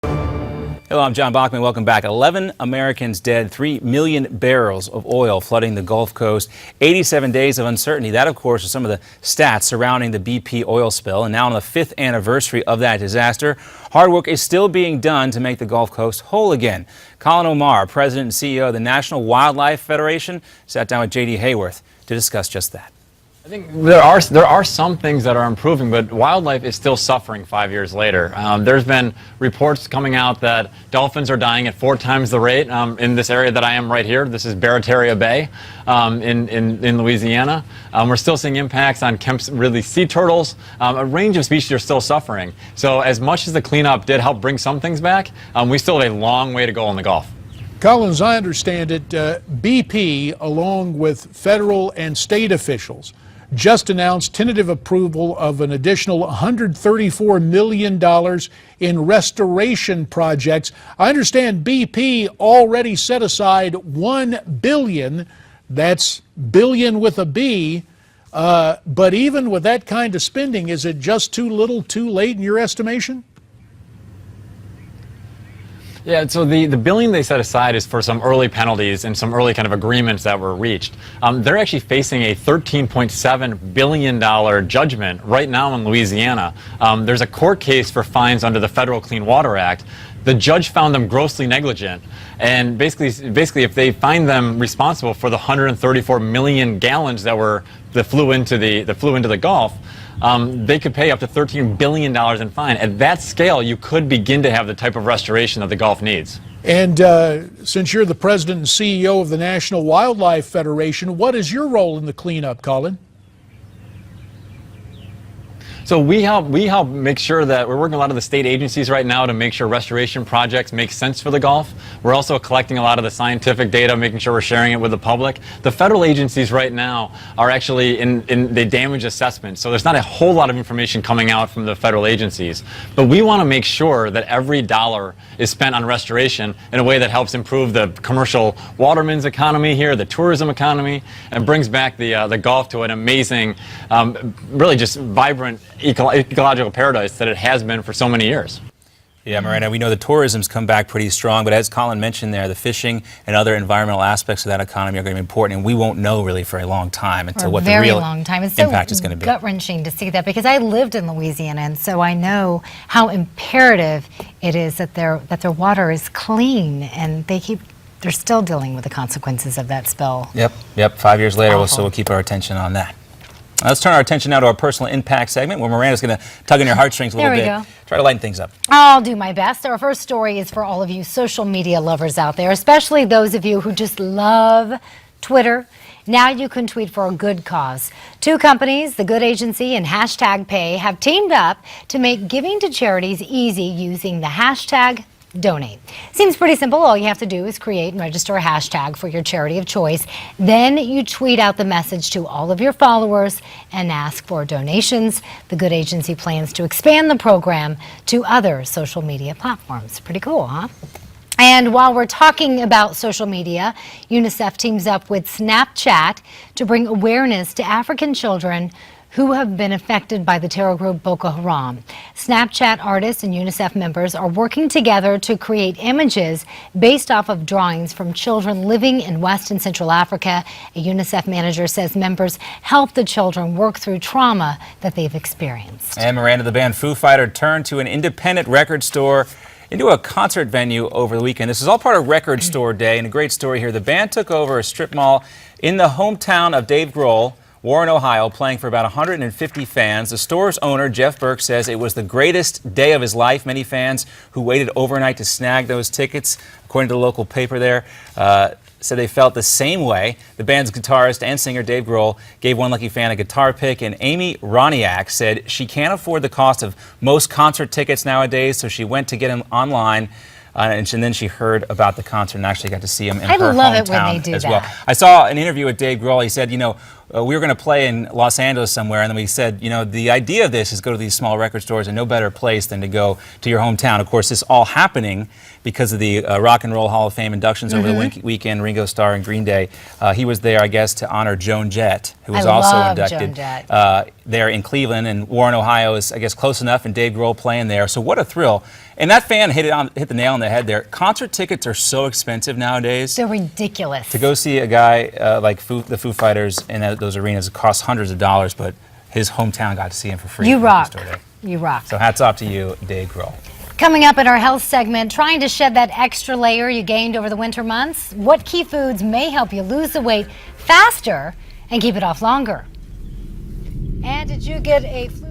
Hello, I'm John Bachman. Welcome back. 11 Americans dead, 3 million barrels of oil flooding the Gulf Coast, 87 days of uncertainty. That, of course, is some of the stats surrounding the BP oil spill. And now on the 5th anniversary of that disaster, hard work is still being done to make the Gulf Coast whole again. Colin Omar, President and CEO of the National Wildlife Federation, sat down with J.D. Hayworth to discuss just that. I think there are some things that are improving, but wildlife is still suffering 5 years later. There's been reports coming out that dolphins are dying at 4 times the rate in this area that I am right here. This is Barataria Bay in Louisiana. We're still seeing impacts on Kemp's Ridley sea turtles. A range of species are still suffering. So as much as the cleanup did help bring some things back, we still have a long way to go in the Gulf. Colin, as I understand it, BP, along with federal and state officials, just announced tentative approval of an additional $134 million in restoration projects. I understand BP already set aside $1 billion, that's billion with a B, but even with that kind of spending, is it just too little, too late in your estimation? Yeah, so the billion they set aside is for some early penalties and some early kind of agreements that were reached. They're actually facing a $13.7 billion judgment right now in Louisiana. There's a court case for fines under the Federal Clean Water Act. The judge found them grossly negligent, and basically if they find them responsible for the 134 million gallons that flew into the Gulf, they could pay up to $13 billion in fine. At that scale, you could begin to have the type of restoration that the Gulf needs. And since you're the president and CEO of the National Wildlife Federation, what is your role in the cleanup, Colin? So we help make sure that we're working a lot of the state agencies right now to make sure restoration projects make sense for the Gulf. We're also collecting a lot of the scientific data, making sure we're sharing it with the public. The federal agencies right now are actually in the damage assessment, so there's not a whole lot of information coming out from the federal agencies. But we want to make sure that every dollar is spent on restoration in a way that helps improve the commercial waterman's economy here, the tourism economy, and brings back the Gulf to an amazing, really just vibrant ecological paradise that it has been for so many years. Yeah, Miranda, we know the tourism's come back pretty strong, but as Colin mentioned there, the fishing and other environmental aspects of that economy are going to be important, and we won't know really for a long time until what the real impact is going to be. It's so gut-wrenching to see that, because I lived in Louisiana, and so I know how imperative it is that their water is clean, and they're still dealing with the consequences of that spill. Yep. 5 years later, we'll keep our attention on that. Let's turn our attention now to our personal impact segment, where Miranda's going to tug on your heartstrings a little bit. Go. Try to lighten things up. I'll do my best. Our first story is for all of you social media lovers out there, especially those of you who just love Twitter. Now you can tweet for a good cause. 2 companies, The Good Agency and #Pay, have teamed up to make giving to charities easy using the hashtag donate. Seems pretty simple. All you have to do is create and register a hashtag for your charity of choice. Then you tweet out the message to all of your followers and ask for donations. The Good Agency plans to expand the program to other social media platforms. Pretty cool, huh? And while we're talking about social media, UNICEF teams up with Snapchat to bring awareness to African children who have been affected by the terror group Boko Haram. Snapchat artists and UNICEF members are working together to create images based off of drawings from children living in West and Central Africa. A UNICEF manager says members help the children work through trauma that they've experienced. And Miranda, the band Foo Fighters turned to an independent record store into a concert venue over the weekend. This is all part of Record Store Day, and a great story here. The band took over a strip mall in the hometown of Dave Grohl, Warren, Ohio, playing for about 150 fans. The store's owner, Jeff Burke, says it was the greatest day of his life. Many fans who waited overnight to snag those tickets, according to the local paper there, said they felt the same way. The band's guitarist and singer, Dave Grohl, gave one lucky fan a guitar pick, and Amy Roniak said she can't afford the cost of most concert tickets nowadays, so she went to get them online. And then she heard about the concert and actually got to see him in her hometown I love it when they do as that. well. I saw an interview with Dave Grohl. He said, you know, we were going to play in Los Angeles somewhere, and then we said, you know, the idea of this is go to these small record stores, and no better place than to go to your hometown. Of course, this all happening because of the Rock and Roll Hall of Fame inductions over the weekend. Ringo Starr and Green Day. He was there, I guess, to honor Joan Jett, who was also inducted there in Cleveland. And Warren, Ohio is, I guess, close enough, and Dave Grohl playing there. So what a thrill. And that fan hit the nail on the head there. Concert tickets are so expensive nowadays. They're ridiculous. To go see a guy like the Foo Fighters in those arenas, it costs hundreds of dollars, but his hometown got to see him for free. You rock. You rock. So hats off to you, Dave Grohl. Coming up in our health segment, trying to shed that extra layer you gained over the winter months, what key foods may help you lose the weight faster and keep it off longer? And did you get a flu